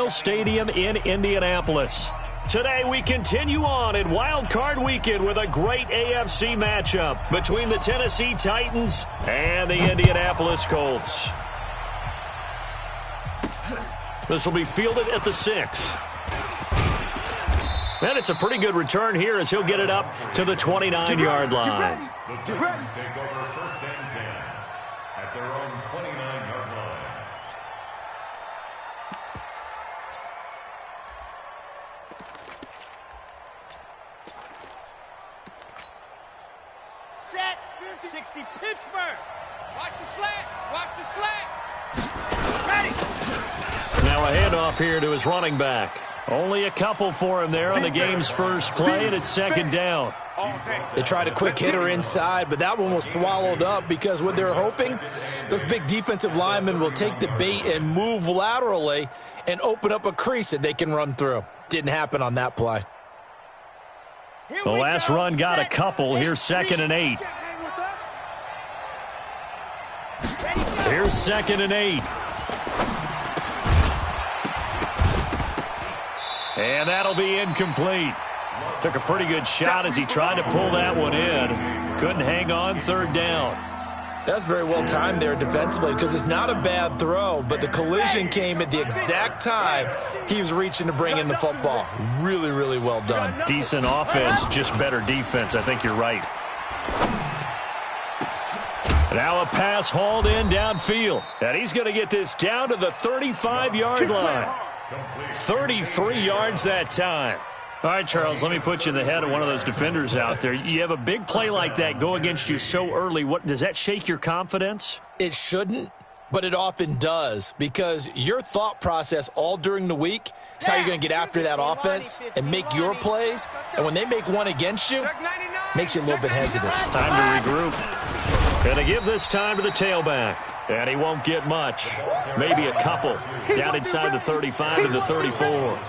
Memorial Stadium in Indianapolis. Today we continue on in Wild Card Weekend with a great AFC matchup between the Tennessee Titans and the Indianapolis Colts. This will be fielded at the 6. And it's a pretty good return here as he'll get it up to the 29-yard line. The Titans take over first and 10 at their own 29-yard line. Set 60 Pittsburgh. Watch the slants. Watch the slants. Ready. Now a handoff here to his running back. Only a couple for him there on the game's first play, and it's second down. They tried a quick hitter inside, but that one was swallowed up because what they're hoping, those big defensive linemen will take the bait and move laterally and open up a crease that they can run through. Didn't happen on that play. The last run got a couple. Here's 2nd and 8. Here's 2nd and 8. And that'll be incomplete. Took a pretty good shot as he tried to pull that one in. Couldn't hang on, 3rd down. That's very well timed there defensively because it's not a bad throw, but the collision came at the exact time he was reaching to bring in the football. Really, really well done. Decent offense, just better defense. I think you're right. Now a pass hauled in downfield. And he's going to get this down to the 35-yard line. 33 yards that time. All right, Charles, let me put you in the head of one of those defenders out there. You have a big play like that go against you so early. What does that shake your confidence? It shouldn't, but it often does because your thought process all during the week is how you're going to get after that offense and make your plays. And when they make one against you, makes you a little bit hesitant. Time to regroup. And to give this time to the tailback. And he won't get much. Maybe a couple. Down inside the 35 to the 34.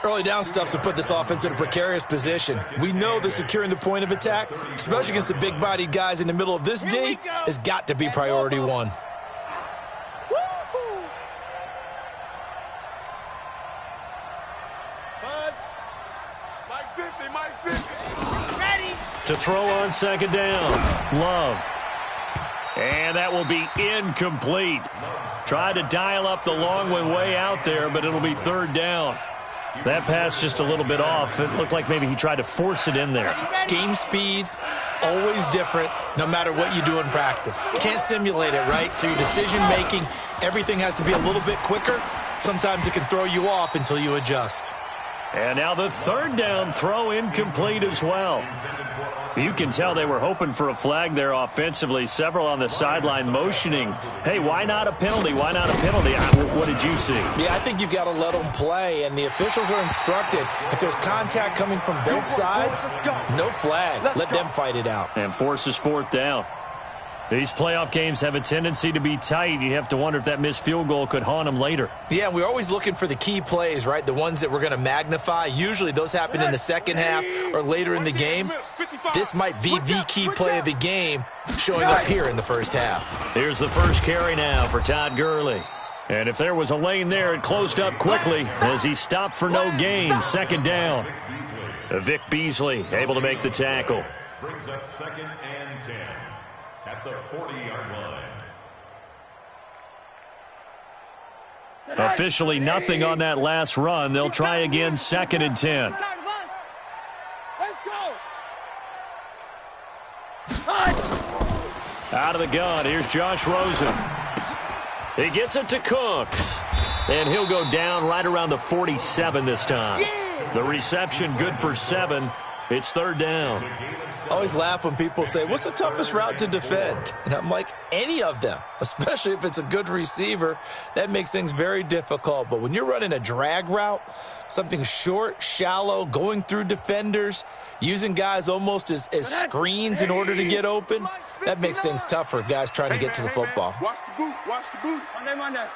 Early down stuff to put this offense in a precarious position. We know that securing the point of attack, especially against the big-bodied guys in the middle of this D, has got to be priority one. To throw on 2nd down. Love. And that will be incomplete. Tried to dial up the long one way out there, but it'll be 3rd down. That pass just a little bit off. It looked like maybe he tried to force it in there. Game speed, always different, no matter what you do in practice. You can't simulate it, right? So your decision-making, everything has to be a little bit quicker. Sometimes it can throw you off until you adjust. And now the 3rd down throw incomplete as well. You can tell they were hoping for a flag there offensively. Several on the sideline motioning, hey, why not a penalty? Why not a penalty? What did you see? Yeah, I think you've got to let them play, and the officials are instructed. If there's contact coming from both sides, no flag. Let them fight it out. And forces 4th down. These playoff games have a tendency to be tight. You have to wonder if that missed field goal could haunt them later. Yeah, we're always looking for the key plays, right? The ones that we're going to magnify. Usually those happen in the second half or later in the game. This might be the key play of the game showing up here in the first half. Here's the first carry now for Todd Gurley. And if there was a lane there, it closed up quickly as he stopped for no gain. 2nd down. Vic Beasley able to make the tackle. Brings up 2nd and 10 at the 40-yard line. Officially nothing on that last run. They'll try again 2nd and 10. Out of the gun, here's Josh Rosen. He gets it to Cooks. And he'll go down right around the 47 this time. The reception good for 7. It's 3rd down. I always laugh when people say, what's the toughest route to defend? And I'm like, any of them, especially if it's a good receiver. That makes things very difficult. But when you're running a drag route, something short, shallow, going through defenders, using guys almost as screens in order to get open, that makes things tough for guys trying to get to the football. Watch the boot. Watch the boot. Monday.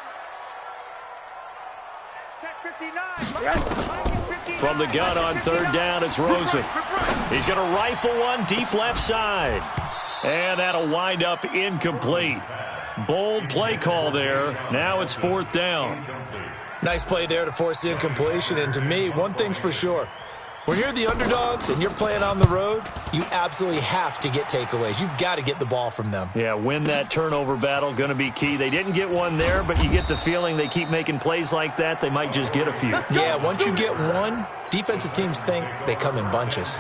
Check 59. From the gun on 3rd down, it's Rosen. He's going to rifle one deep left side. And that'll wind up incomplete. Bold play call there. Now it's 4th down. Nice play there to force the incompletion. And to me, one thing's for sure. When you're the underdogs and you're playing on the road, you absolutely have to get takeaways. You've got to get the ball from them. Yeah, win that turnover battle, going to be key. They didn't get one there, but you get the feeling they keep making plays like that, they might just get a few. Yeah, once you get one, defensive teams think they come in bunches.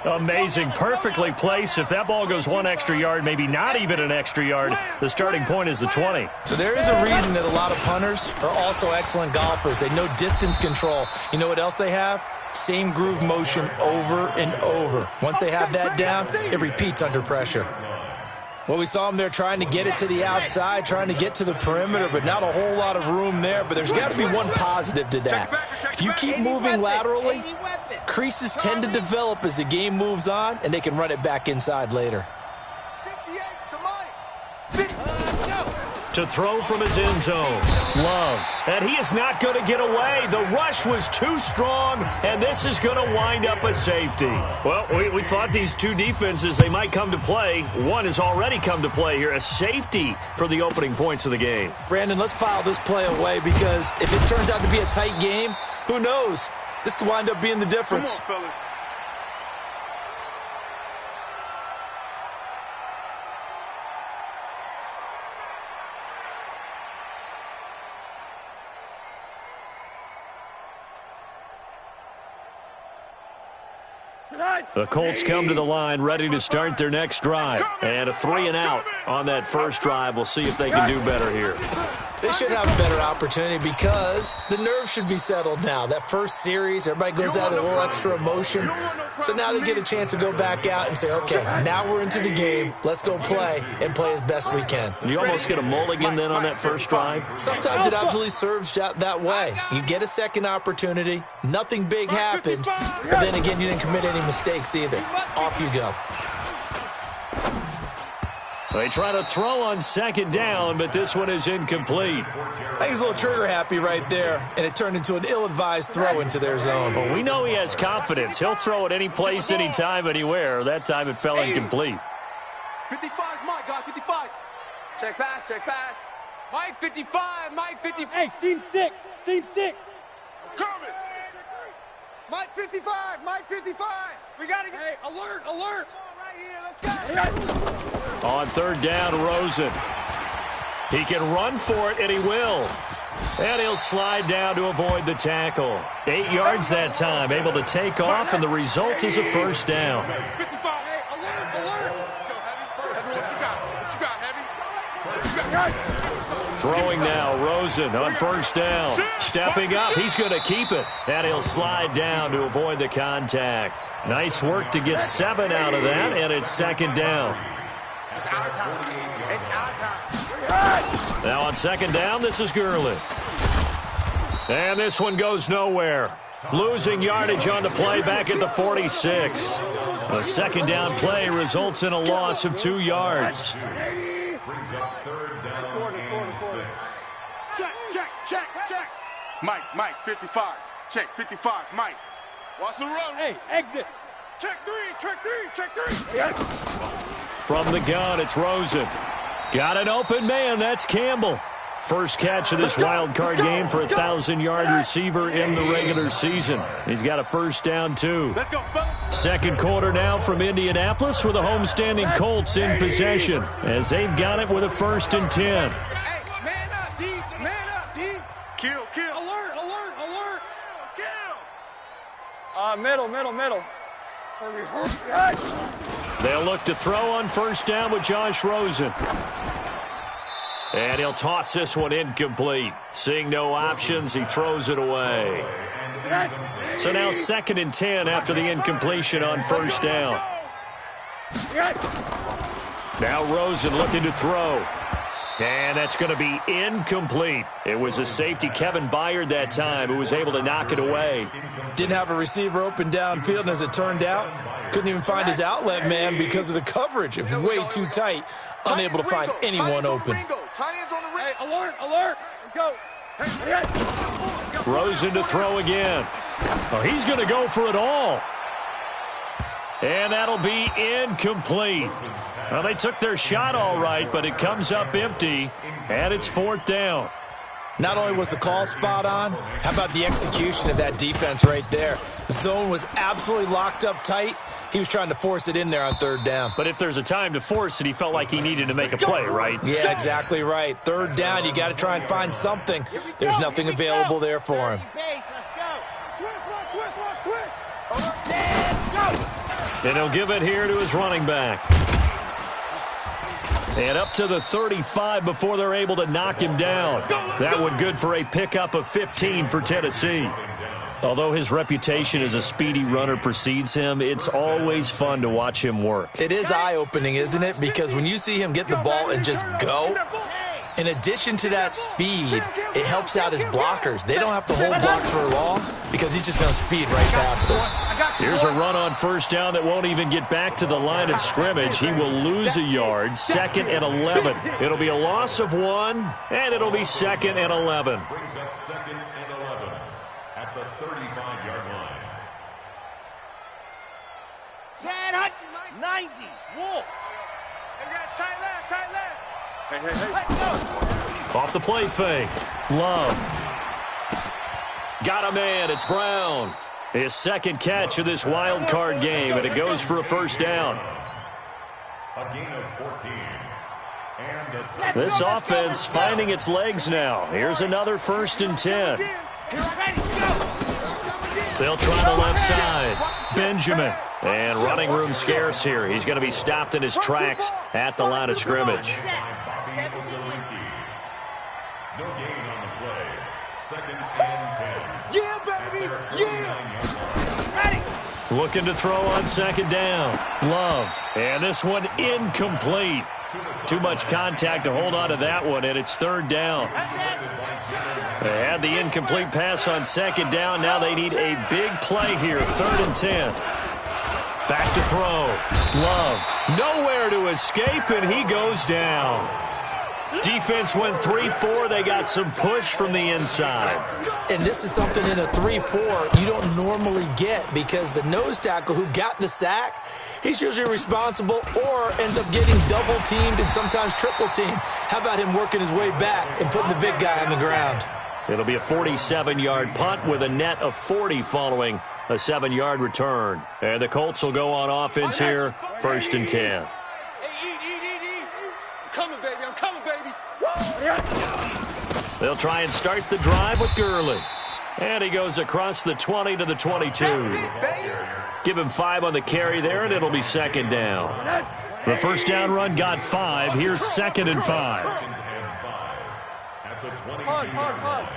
Amazing, perfectly placed. If that ball goes one extra yard, maybe not even an extra yard, the starting point is the 20. So there is a reason that a lot of punters are also excellent golfers. They know distance control. You know what else they have? Same groove motion over and over. Once they have that down, it repeats under pressure. Well, we saw them there trying to get it to the outside, trying to get to the perimeter, but not a whole lot of room there. But there's got to be one positive to that. If you keep moving laterally, creases tend to develop as the game moves on, and they can run it back inside later. To throw from his end zone. Love. And he is not going to get away. The rush was too strong, and this is going to wind up a safety. Well, we thought these two defenses, they might come to play. One has already come to play here. A safety for the opening points of the game. Brandon, let's file this play away because if it turns out to be a tight game, who knows? This could wind up being the difference. Come on, fellas. The Colts come to the line ready to start their next drive. And a 3-and-out on that first drive. We'll see if they can do better here. They should have a better opportunity because the nerves should be settled now. That first series, everybody goes out with a little extra emotion. So now they get a chance to go back out and say, okay, now we're into the game. Let's go play and play as best we can. You almost get a mulligan then on that first drive? Sometimes it absolutely serves that way. You get a second opportunity. Nothing big happened. But then again, you didn't commit any mistakes either. Off you go. They try to throw on second down, but this one is incomplete. I think he's a little trigger happy right there, and it turned into an ill-advised throw into their zone. Well, we know he has confidence. He'll throw it any place, anytime, anywhere. That time it fell incomplete. 55 is Mike, guys, 55. Check pass, check pass. Mike 55, Mike 55. Hey, seam 6, seam 6. Coming. Mike 55, Mike 55. We got to get. Hey, alert, alert. Right here, let's go. On third down, Rosen. He can run for it, and he will. And he'll slide down to avoid the tackle. 8 yards that time, able to take off, and the result is a first down. 55. Hey, alert, alert. Let's go, Heavy. Heavy, what you got? What you got, Heavy? What you got? Throwing now, Rosen on first down. Stepping up, he's going to keep it. And he'll slide down to avoid the contact. Nice work to get 7 out of that, and it's second down. It's our time. It's our time. Now on second down, this is Gurley. And this one goes nowhere. Losing yardage on the play back at the 46. A second down play results in a loss of 2 yards. Brings up third down and 6. Check. Mike, 55. Check, 55, Mike. Watch the run. Hey, exit. Check three. From the gun, it's Rosen. Got an open man, that's Campbell. First catch of this wild card game for a 1,000-yard receiver in the regular season. He's got a first down, too. Let's go, fellas. Second quarter now from Indianapolis with the homestanding Colts in possession as they've got it with a 1st and 10. Hey, man up, D. Man up, D. Kill. Alert. Kill. Middle. Hurry. They'll look to throw on first down with Josh Rosen. And he'll toss this one incomplete. Seeing no options, he throws it away. So now 2nd and 10 after the incompletion on first down. Now Rosen looking to throw. And that's going to be incomplete. It was a safety, Kevin Byard, that time, who was able to knock it away. Didn't have a receiver open downfield, and as it turned out, couldn't even find his outlet man because of the coverage. It was way too tight, unable to find anyone open. Hey, alert. Let's go. Rosen to throw again. Oh, he's going to go for it all. And that'll be incomplete. Well, they took their shot all right, but it comes up empty, and it's 4th down. Not only was the call spot on, how about the execution of that defense right there? The zone was absolutely locked up tight. He was trying to force it in there on third down. But if there's a time to force it, he felt like he needed to make a play, right? Yeah, exactly right. Third down, you got to try and find something. There's nothing available there for him. And he'll give it here to his running back. And up to the 35 before they're able to knock him down. That one good for a pickup of 15 for Tennessee. Although his reputation as a speedy runner precedes him, it's always fun to watch him work. It is eye-opening, isn't it? Because when you see him get the ball and just go, in addition to that speed, it helps out his blockers. They don't have to hold blocks for long because he's just going to speed right past them. Here's a run on first down that won't even get back to the line of scrimmage. He will lose a yard, 2nd and 11. It'll be a loss of 1, and it'll be 2nd and 11. Brings up 2nd and 11 at the 35-yard line. 10, 90, Wolf. Tight left. Hey. Off the play fake. Love. Got a man. It's Brown. His second catch of this wild card game, and it goes for a first down. A gain of 14. And This offense finding its legs now. Here's another 1st and 10. They'll try the left side. Benjamin. And running room scarce here. He's going to be stopped in his tracks at the line of scrimmage. no gain on the play. 2nd and 10. Yeah, baby! Yeah! Ready! Looking to throw on 2nd down. Love. And this one incomplete. Too much contact to hold on to that one, and it's 3rd down. They had the incomplete pass on 2nd down. Now they need a big play here. 3rd and 10. Back to throw. Love. Nowhere to escape, and he goes down. Defense went 3-4. They got some push from the inside. And this is something in a 3-4 you don't normally get because the nose tackle who got the sack, he's usually responsible or ends up getting double-teamed and sometimes triple-teamed. How about him working his way back and putting the big guy on the ground? It'll be a 47-yard punt with a net of 40 following a 7-yard return. And the Colts will go on offense here, 1st and 10. Hey, I'm coming, baby. They'll try and start the drive with Gurley. And he goes across the 20 to the 22. Give him 5 on the carry there, and it'll be 2nd down. The first down run got 5. Here's 2nd and 5. At the 22-yard line.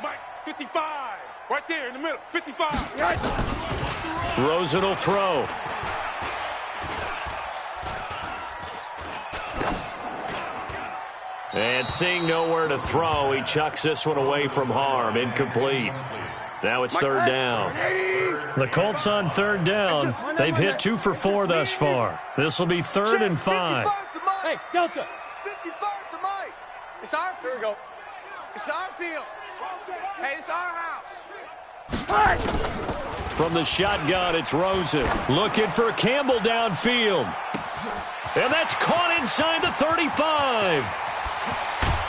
Mike, 55. Right there in the middle, 55. Rosen will throw. And seeing nowhere to throw, he chucks this one away from harm. Incomplete. Now it's 3rd down. The Colts on 3rd down. They've hit 2 for 4 thus far. This will be 3rd and 5. Hey, Delta. 55 to Mike. It's our field. Here we go. It's our field. Hey, it's our house. From the shotgun, it's Rosen. Looking for Campbell downfield. And that's caught inside the 35.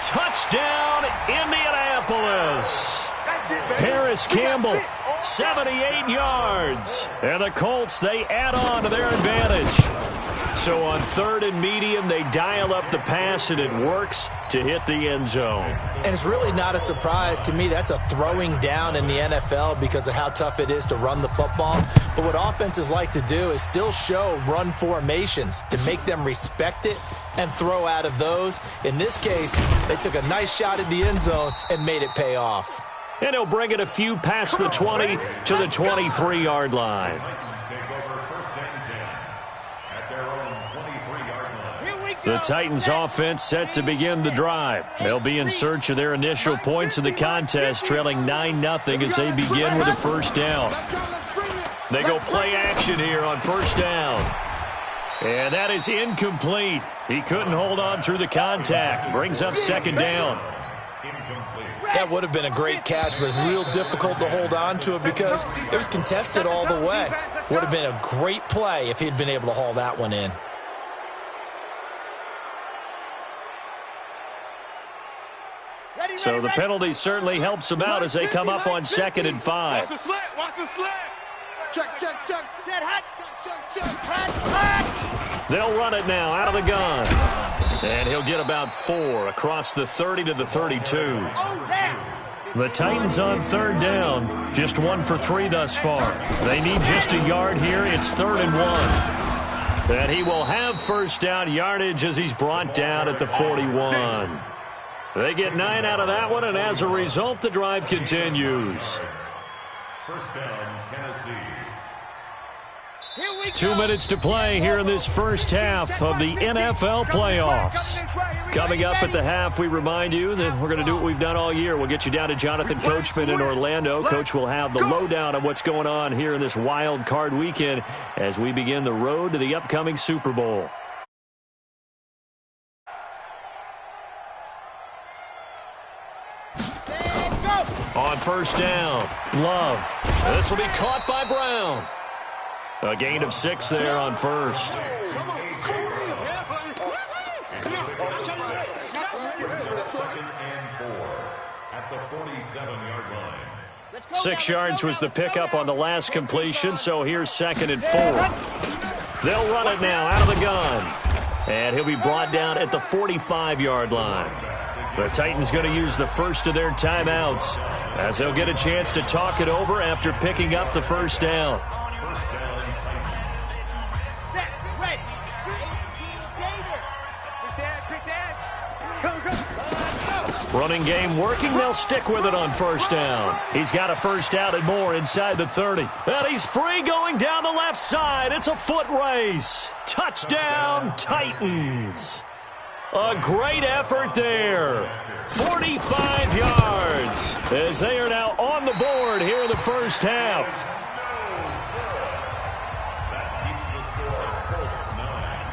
Touchdown, Indianapolis. That's it, baby. Paris Campbell, 78 yards. And the Colts, they add on to their advantage. So on 3rd and medium, they dial up the pass, and it works to hit the end zone. And it's really not a surprise to me. That's a throwing down in the NFL because of how tough it is to run the football. But what offenses like to do is still show run formations to make them respect it and throw out of those. In this case, they took a nice shot at the end zone and made it pay off. And he'll bring it a few past the 20 to the 23-yard line. The Titans offense set to begin the drive. They'll be in search of their initial points of the contest, trailing 9-0 as they begin with a 1st down. They go play action here on 1st down. And that is incomplete. He couldn't hold on through the contact. Brings up 2nd down. That would have been a great catch, but it's real difficult to hold on to it because it was contested all the way. Would have been a great play if he'd been able to haul that one in. So the penalty certainly helps them out as they come up on 2nd and 5. Watch the slant. Watch the slant. Check. Set hot. Check. Hot. They'll run it now out of the gun. And he'll get about 4 across the 30 to the 32. The Titans on 3rd down. Just 1 for 3 thus far. They need just a yard here. It's 3rd and 1. And he will have 1st down yardage as he's brought down at the 41. They get 9 out of that one, and as a result, the drive continues. 1st down, Tennessee. 2 minutes to play here in this first half of the NFL playoffs. Coming up at the half, we remind you that we're going to do what we've done all year. We'll get you down to Jonathan Coachman in Orlando. Coach will have the lowdown on what's going on here in this wild card weekend as we begin the road to the upcoming Super Bowl. On 1st down, Love. This will be caught by Brown. A gain of 6 there on 1st. At the 47-yard line. 6 yards was the pickup on the last completion, so here's 2nd and 4. They'll run it now out of the gun. And he'll be brought down at the 45-yard line. The Titans going to use the first of their timeouts as they'll get a chance to talk it over after picking up the 1st down. Running game working. They'll stick with it on 1st down. He's got a 1st down and more inside the 30. And he's free going down the left side. It's a foot race. Touchdown, Titans. A great effort there. 45 yards as they are now on the board here in the first half.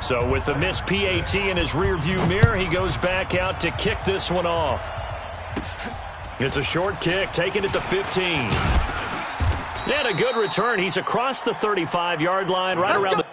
So with the missed PAT in his rearview mirror, he goes back out to kick this one off. It's a short kick, taking it to 15. And a good return. He's across the 35-yard line, right around the...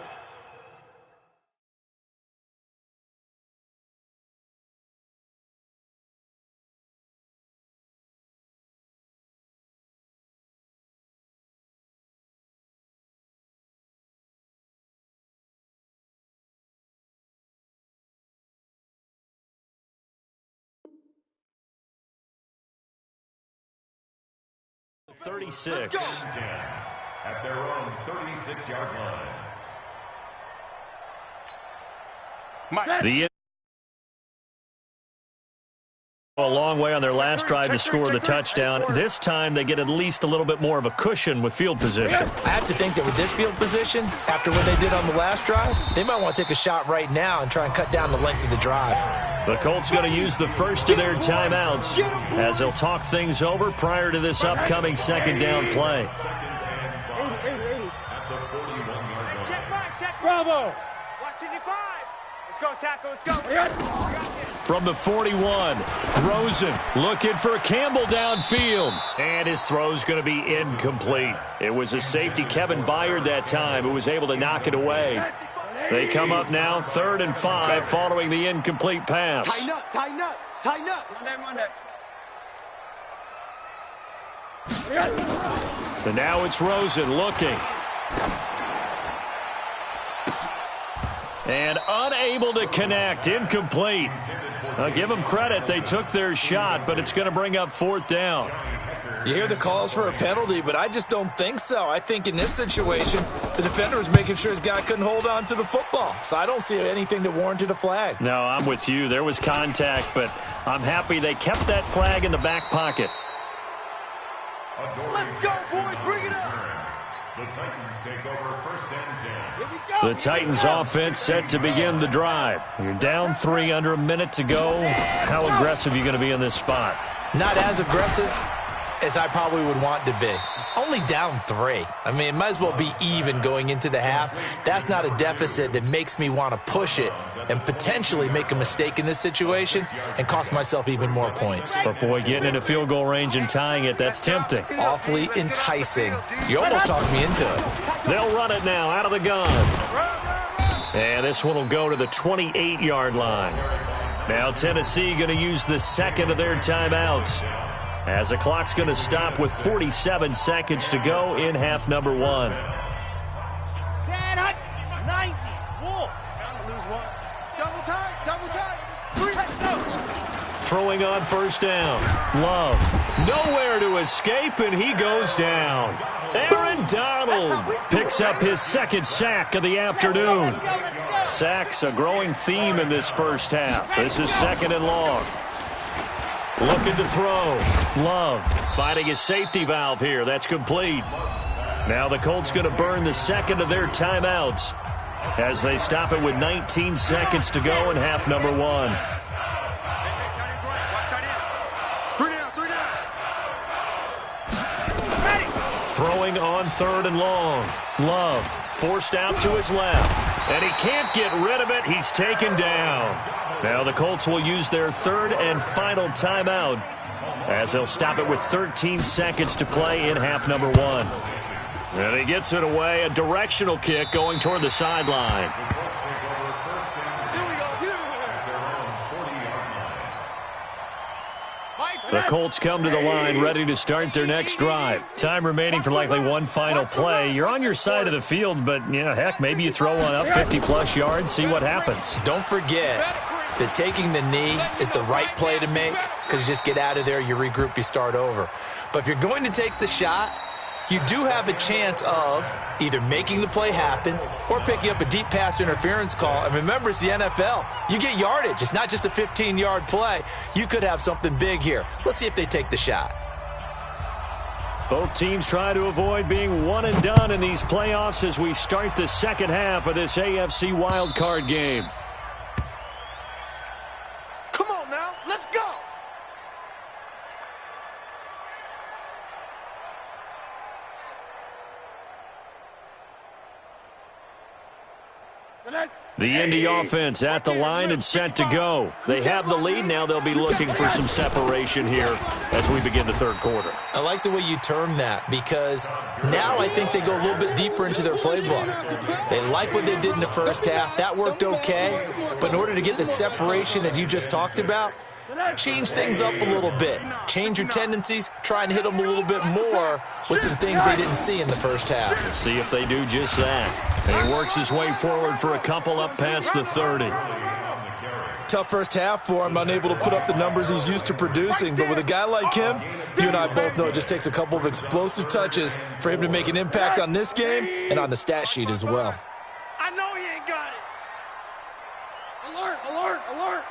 At their own 36-yard line. A long way on their last drive to score the touchdown. This time they get at least a little bit more of a cushion with field position. I have to think that with this field position, after what they did on the last drive, they might want to take a shot right now and try and cut down the length of the drive. The Colts going to use the first of their timeouts as they'll talk things over prior to this upcoming 2nd down play. Bravo. Watching you 5. Let's go, tackle. Let's go. From the 41, Rosen looking for Campbell downfield. And his throw's going to be incomplete. It was a safety, Kevin Byard, that time, who was able to knock it away. They come up now 3rd and 5 following the incomplete pass. Tighten up. And now it's Rosen looking. And unable to connect. Incomplete. I'll give them credit. They took their shot, but it's going to bring up 4th down. You hear the calls for a penalty, but I just don't think so. I think in this situation, the defender was making sure his guy couldn't hold on to the football. So I don't see anything that warranted a flag. No, I'm with you. There was contact, but I'm happy they kept that flag in the back pocket. Let's go, boys. Bring it up. The Titans take over 1st and 10. Here we go. The Titans offense set to begin the drive. You're down 3, under a minute to go. How aggressive are you going to be in this spot? Not as aggressive as I probably would want to be. Only down 3. I mean, it might as well be even going into the half. That's not a deficit that makes me want to push it and potentially make a mistake in this situation and cost myself even more points. But, boy, getting into field goal range and tying it, that's tempting. Awfully enticing. You almost talked me into it. They'll run it now out of the gun. And this one will go to the 28-yard line. Now Tennessee going to use the second of their timeouts, as the clock's going to stop with 47 seconds to go in half number 1. 90. Wolf. Lose one. Double tight. 3. No. Throwing on first down. Love. Nowhere to escape, and he goes down. Aaron Donald picks up his second sack of the afternoon. Sacks a growing theme in this first half. This is 2nd and long. Looking to throw. Love finding his safety valve here. That's complete. Now the Colts going to burn the second of their timeouts as they stop it with 19 seconds to go in half number 1. 3 down. Throwing on 3rd and long. Love forced out to his left, and he can't get rid of it. He's taken down. Now the Colts will use their 3rd and final timeout as they'll stop it with 13 seconds to play in half number 1. And he gets it away, a directional kick going toward the sideline. The Colts come to the line ready to start their next drive. Time remaining for likely one final play. You're on your side of the field, but, heck, maybe you throw one up 50-plus yards, see what happens. Don't forget that taking the knee is the right play to make, because you just get out of there, you regroup, you start over. But if you're going to take the shot, you do have a chance of either making the play happen or picking up a deep pass interference call. And remember, it's the NFL. You get yardage. It's not just a 15-yard play. You could have something big here. Let's see if they take the shot. Both teams try to avoid being one and done in these playoffs as we start the second half of this AFC wildcard game. Come on now, let's go. The Indy offense at the line and set to go. They have the lead. Now they'll be looking for some separation here as we begin the third quarter. I like the way you term that, because now I think they go a little bit deeper into their playbook. They like what they did in the first half. That worked okay. But in order to get the separation that you just talked about, change things up a little bit. Change your tendencies. Try and hit them a little bit more with some things they didn't see in the first half. We'll see if they do just that. And he works his way forward for a couple up past the 30. Tough first half for him, unable to put up the numbers he's used to producing. But with a guy like him, you and I both know it just takes a couple of explosive touches for him to make an impact on this game and on the stat sheet as well. I know he ain't got it. Alert, alert, alert.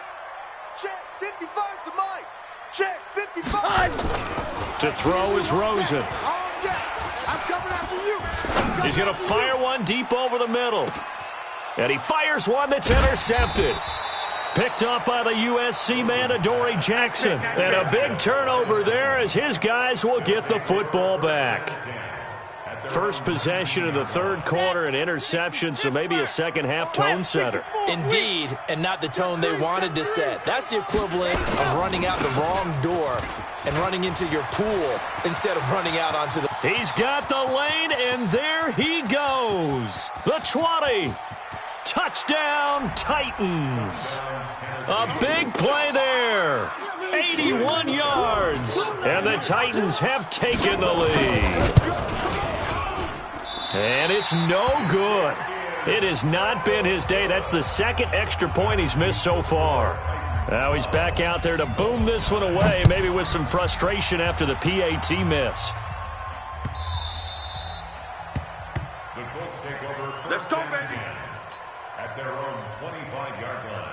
Check 55 to Mike. Check 55. To throw is Rosen. Oh, yeah. I'm coming after you. He's going to fire one deep over the middle. And he fires one that's intercepted. Picked up by the USC man, Adoree Jackson. And a big turnover there as his guys will get the football back. First possession of the third quarter, an interception, so maybe a second-half tone setter. Indeed, and not the tone they wanted to set. That's the equivalent of running out the wrong door and running into your pool instead of running out onto the... He's got the lane, and there he goes. The 20. Touchdown, Titans. A big play there. 81 yards. And the Titans have taken the lead. And it's no good. It has not been his day. That's the second extra point he's missed so far. Now he's back out there to boom this one away, maybe with some frustration after the PAT miss. The Colts take over. Let's go, baby. At their own 25-yard line.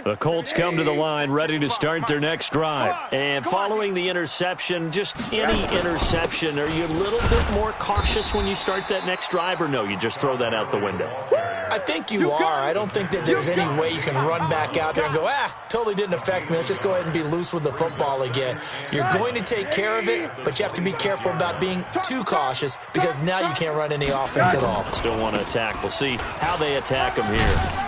The Colts come to the line ready to start their next drive. And following the interception, just any interception, are you a little bit more cautious when you start that next drive, or no, you just throw that out the window? I think you are. I don't think that there's any way you can run back out there and go, totally didn't affect me. Let's just go ahead and be loose with the football again. You're going to take care of it, but you have to be careful about being too cautious, because now you can't run any offense at all. Still want to attack. We'll see how they attack him here.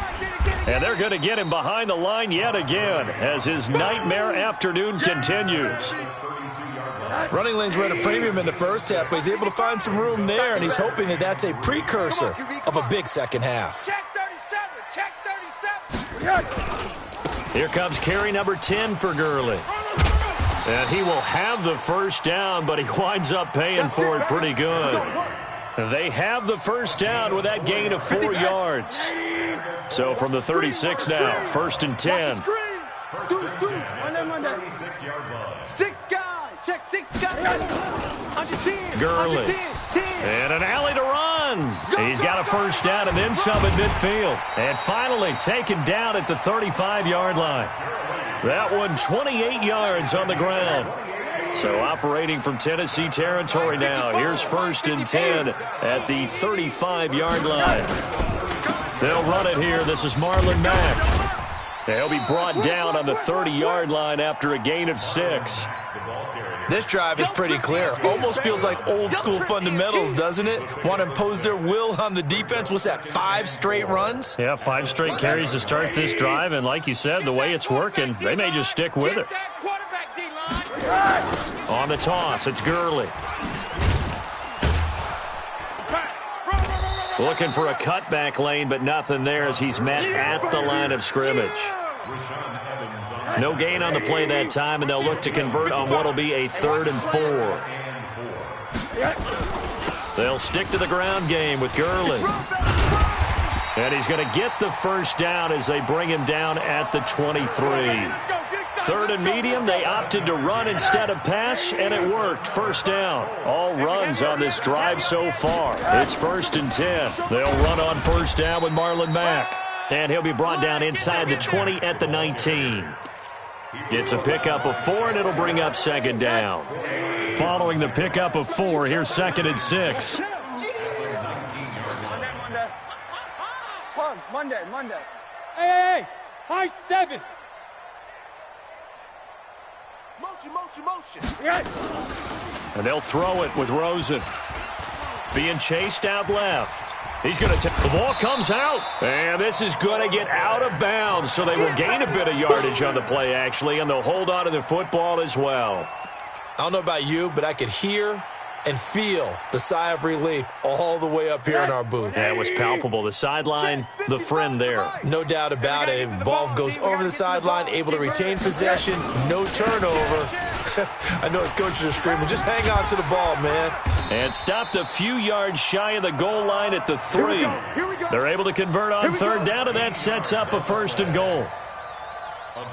And they're going to get him behind the line yet again as his nightmare afternoon continues. Running lanes were at a premium in the first half, but he's able to find some room there, and he's hoping that that's a precursor of a big second half. Check 37. Check 37. Here comes carry number 10 for Gurley. And he will have the first down, but he winds up paying for it pretty good. They have the first down with that gain of 4 yards. So from the 36 now, 1st and 10. Six guy. Check 6 guys. Under 10. Gurley. Under 10. And an alley to run. He's got a first down and then some at midfield. And finally taken down at the 35-yard line. That one 28 yards on the ground. So operating from Tennessee territory now. Here's 1st and 10 at the 35-yard line. They'll run it here. This is Marlon Mack. He'll be brought down on the 30-yard line after a gain of 6. This drive is pretty clear. Almost feels like old school fundamentals, doesn't it? Want to impose their will on the defense. What's that, 5 straight runs? Yeah, 5 straight carries to start this drive. And like you said, the way it's working, they may just stick with it. On the toss, it's Gurley. Looking for a cutback lane, but nothing there as he's met at the line of scrimmage. No gain on the play that time, and they'll look to convert on what will be a 3rd and 4. They'll stick to the ground game with Gurley. And he's going to get the first down as they bring him down at the 23. 3rd and medium, they opted to run instead of pass, and it worked. First down. All runs on this drive so far. It's 1st and 10. They'll run on first down with Marlon Mack. And he'll be brought down inside the 20 at the 19. It's a pickup of 4, and it'll bring up 2nd down. Following the pickup of 4, here's 2nd and 6. Monday. Hey, high 7. Motion. And they'll throw it with Rosen. Being chased out left. He's going to take the ball, comes out. And this is going to get out of bounds, so they will gain a bit of yardage on the play, actually, and they'll hold on to the football as well. I don't know about you, but I could hear and feel the sigh of relief all the way up here in our booth. That was palpable. The sideline, the friend there. No doubt about it. If the ball goes over the sideline, able to retain possession, no turnover. I know his coaches are screaming, just hang on to the ball, man. And stopped a few yards shy of the goal line at the 3. They're able to convert on 3rd down, and that sets up a 1st and goal.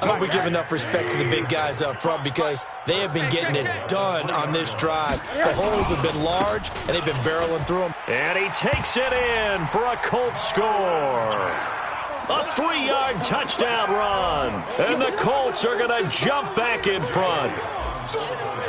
I hope we give enough respect to the big guys up front because they have been getting it done on this drive. The holes have been large, and they've been barreling through them. And he takes it in for a Colts score. A 3-yard touchdown run. And the Colts are going to jump back in front.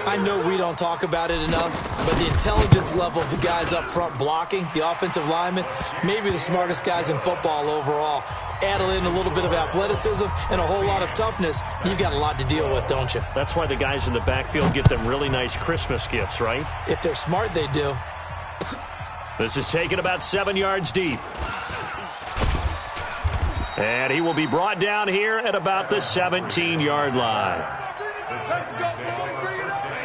I know we don't talk about it enough, but the intelligence level of the guys up front blocking, the offensive linemen, maybe the smartest guys in football overall. Add in a little bit of athleticism and a whole lot of toughness, you've got a lot to deal with, don't you? That's why the guys in the backfield get them really nice Christmas gifts, right? If they're smart, they do. This is taken about 7 yards deep. And he will be brought down here at about the 17-yard line.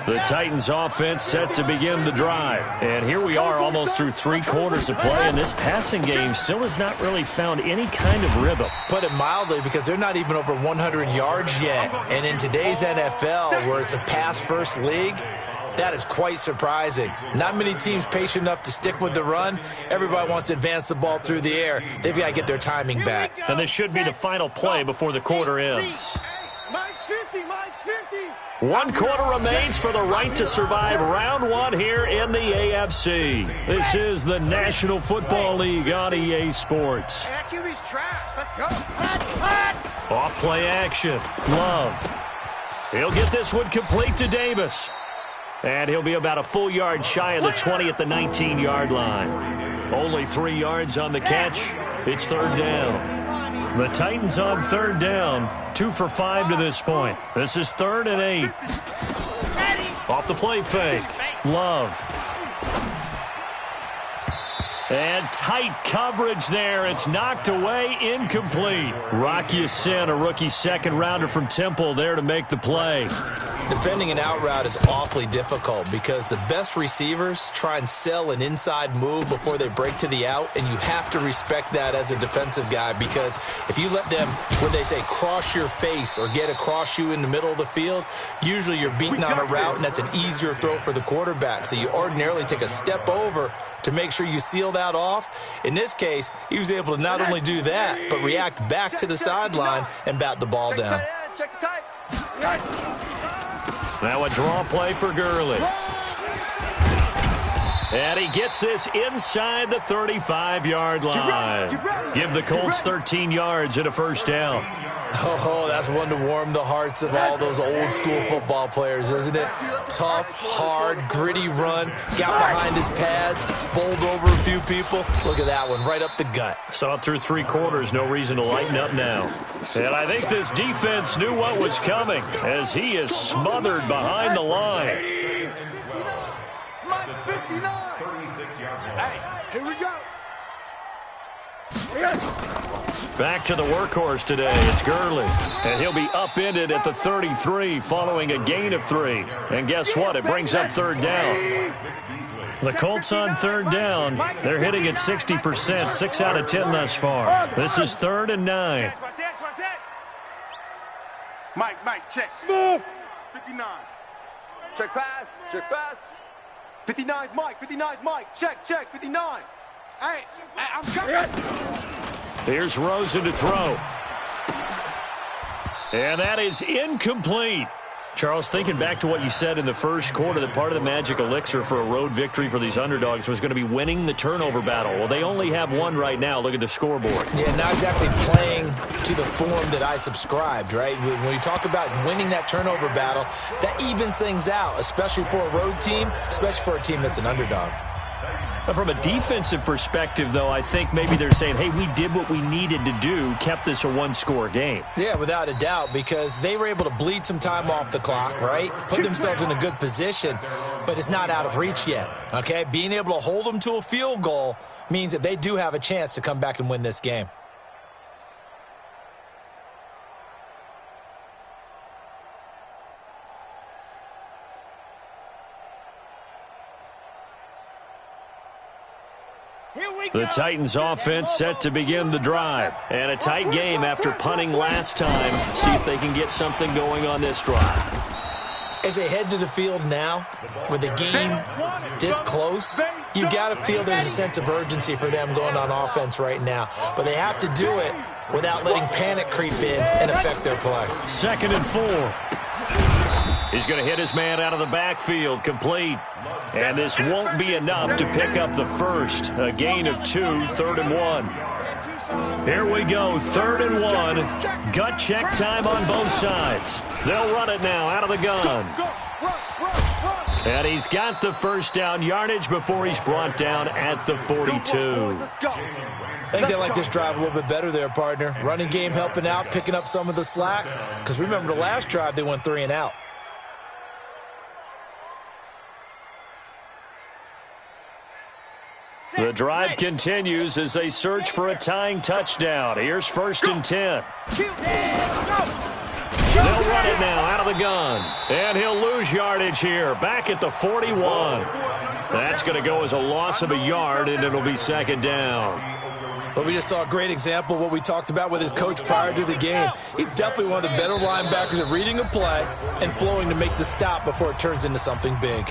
The Titans offense set to begin the drive. And here we are almost through 3 quarters of play, and this passing game still has not really found any kind of rhythm. Put it mildly, because they're not even over 100 yards yet. And in today's NFL, where it's a pass-first league, that is quite surprising. Not many teams patient enough to stick with the run. Everybody wants to advance the ball through the air. They've got to get their timing back. And this should be the final play before the quarter ends. Mike's 50. 1 quarter remains for the right to survive round 1 here in the AFC. This is the National Football League on EA Sports. Hey, that QB's trash. Let's go. Off play action. Love. He'll get this one complete to Davis. And he'll be about a full yard shy of the 20 at the 19-yard line. Only 3 yards on the catch. It's 3rd down. The Titans on 3rd down. 2 for 5 to this point. This is 3rd and 8. Off the play fake. Love. And tight coverage there. It's knocked away, incomplete. Rock Ya-Sin, a rookie second-rounder from Temple, there to make the play. Defending an out route is awfully difficult because the best receivers try and sell an inside move before they break to the out, and you have to respect that as a defensive guy because if you let them, what they say, cross your face or get across you in the middle of the field, usually you're beaten on a route, and that's an easier throw for the quarterback. So you ordinarily take a step over to make sure you seal that off. In this case, he was able to not only do that, but react back to the sideline and bat the ball down. Now a draw play for Gurley. And he gets this inside the 35-yard line. Give the Colts 13 yards and a first down. Oh, that's one to warm the hearts of all those old-school football players, isn't it? Tough, hard, gritty run, got behind his pads, bowled over a few people. Look at that one, right up the gut. Saw it through 3 quarters, no reason to lighten up now. And I think this defense knew what was coming as he is smothered behind the line. Mike 59. Hey, here we go. Back to the workhorse today. It's Gurley. And he'll be upended at the 33 following a gain of 3. And guess what? It brings up third down. The Colts on third down. They're hitting at 60%, 6 out of 10 thus far. This is 3rd and 9. Mike, check. Smooth. 59. Check pass. 59's Mike. Check. 59. Hey, I'm coming. Here's Rosen to throw. And that is incomplete. Charles, thinking back to what you said in the first quarter, that part of the magic elixir for a road victory for these underdogs was going to be winning the turnover battle. Well, they only have one right now. Look at the scoreboard. Yeah, not exactly playing to the form that I subscribed, right? When you talk about winning that turnover battle, that evens things out, especially for a road team, especially for a team that's an underdog. From a defensive perspective, though, I think maybe they're saying, hey, we did what we needed to do, kept this a one-score game. Yeah, without a doubt, because they were able to bleed some time off the clock, right? Put themselves in a good position, but it's not out of reach yet, okay? Being able to hold them to a field goal means that they do have a chance to come back and win this game. The Titans offense set to begin the drive. And a tight game after punting last time. See if they can get something going on this drive. As they head to the field now, with the game this close, you got to feel there's a sense of urgency for them going on offense right now. But they have to do it without letting panic creep in and affect their play. 2nd and 4. He's going to hit his man out of the backfield, complete. And this won't be enough to pick up the first. A gain of 2, 3rd and 1. Here we go, 3rd and 1. Gut check time on both sides. They'll run it now out of the gun. And he's got the first down yardage before he's brought down at the 42. I think they like this drive a little bit better there, partner. Running game helping out, picking up some of the slack. Because remember the last drive, they went 3 and out. The drive continues as they search for a tying touchdown. Here's 1st and 10. They'll run it now out of the gun. And he'll lose yardage here. Back at the 41. That's going to go as a loss of a yard, and it'll be 2nd down. But we just saw a great example of what we talked about with his coach prior to the game. He's definitely one of the better linebackers at reading a play and flowing to make the stop before it turns into something big.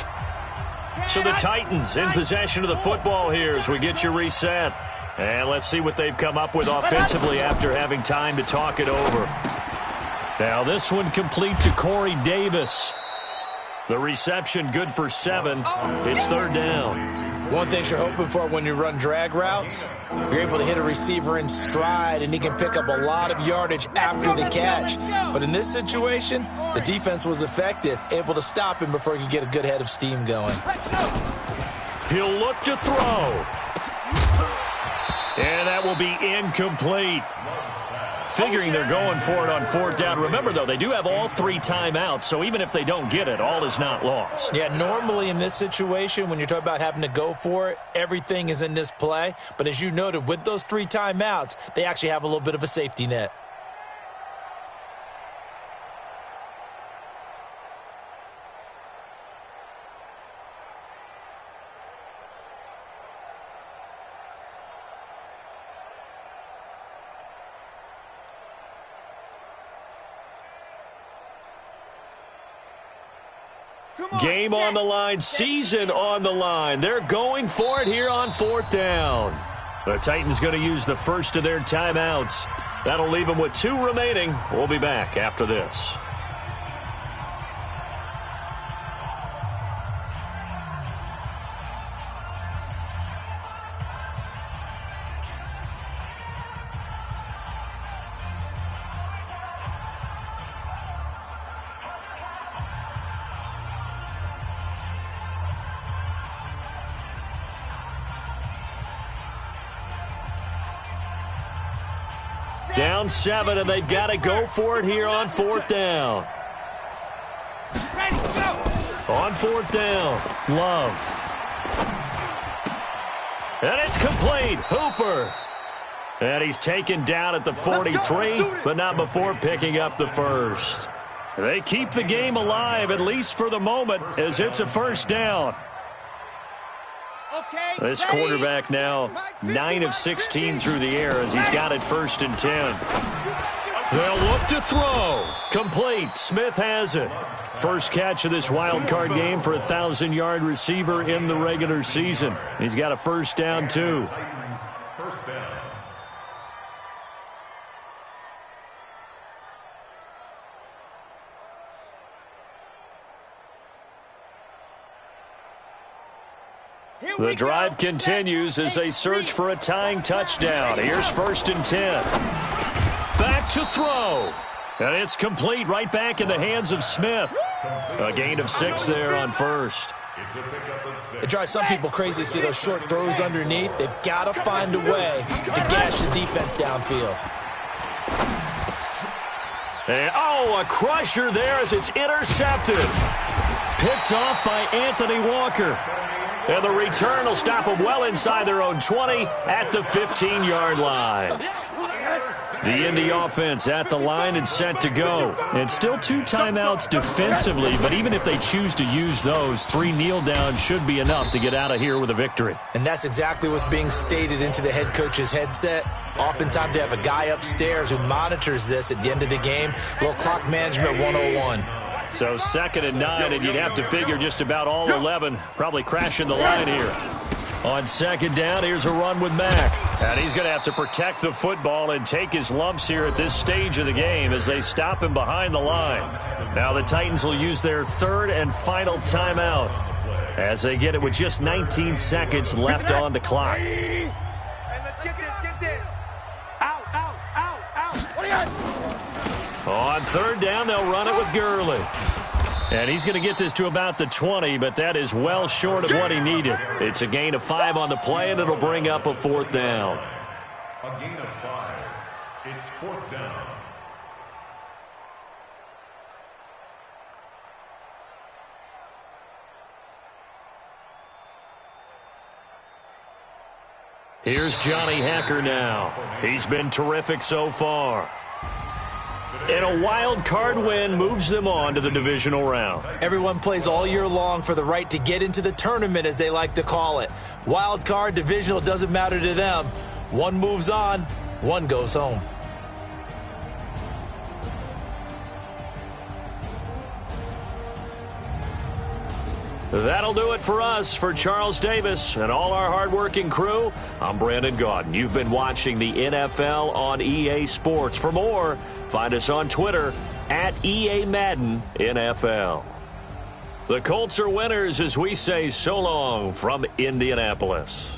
So the Titans in possession of the football here as we get you reset. And let's see what they've come up with offensively after having time to talk it over. Now this one complete to Corey Davis. The reception good for 7. It's 3rd down. One thing you're hoping for when you run drag routes, you're able to hit a receiver in stride, and he can pick up a lot of yardage after the catch. But in this situation, the defense was effective, able to stop him before he could get a good head of steam going. He'll look to throw. And that will be incomplete. figuring they're going for it on 4th down. Remember, though, they do have all 3 timeouts, so even if they don't get it, all is not lost. Yeah, normally in this situation, when you're talking about having to go for it, everything is in this play. But as you noted, with those 3 timeouts, they actually have a little bit of a safety net. Game on the line, season on the line. They're going for it here on 4th down. The Titans going to use the first of their timeouts. That'll leave them with 2 remaining. We'll be back after this. Down 7, and they've got to go for it here on 4th down. On 4th down, Love. And it's complete. Hooper. And he's taken down at the 43, but not before picking up the first. They keep the game alive, at least for the moment, as it's a 1st down. This quarterback now 9 of 16 through the air as he's got it 1st and 10. They'll look to throw. Complete. Smith has it. First catch of this wild card game for a 1,000-yard receiver in the regular season. He's got a 1st down, too. First down. The drive continues as they search for a tying touchdown. Here's 1st and 10. Back to throw. And it's complete right back in the hands of Smith. A gain of 6 there on 1st. It drives some people crazy to see those short throws underneath. They've got to find a way to gash the defense downfield. And, a crusher there as it's intercepted. Picked off by Anthony Walker. And the return will stop them well inside their own 20 at the 15-yard line. The Indy offense at the line and set to go. And still 2 timeouts defensively, but even if they choose to use those, 3 kneel downs should be enough to get out of here with a victory. And that's exactly what's being stated into the head coach's headset. Oftentimes they have a guy upstairs who monitors this at the end of the game. Little clock management 101. So 2nd and 9, and you'd have to figure just about all 11 probably crashing the line here. On 2nd down, here's a run with Mack. And he's going to have to protect the football and take his lumps here at this stage of the game as they stop him behind the line. Now the Titans will use their 3rd and final timeout as they get it with just 19 seconds left on the clock. Hey, let's get this. Out. What do you got? On 3rd down, they'll run it with Gurley. And he's going to get this to about the 20, but that is well short of what he needed. It's a gain of 5 on the play, and it'll bring up a 4th down. A gain of 5. It's 4th down. Here's Johnny Hacker now. He's been terrific so far. And a wild card win moves them on to the divisional round. Everyone plays all year long for the right to get into the tournament, as they like to call it. Wild card, divisional, doesn't matter to them. One moves on, one goes home. That'll do it for us. For Charles Davis and all our hardworking crew, I'm Brandon Gaudin. You've been watching the NFL on EA Sports. For more, find us on Twitter at EA Madden NFL. The Colts are winners as we say so long from Indianapolis.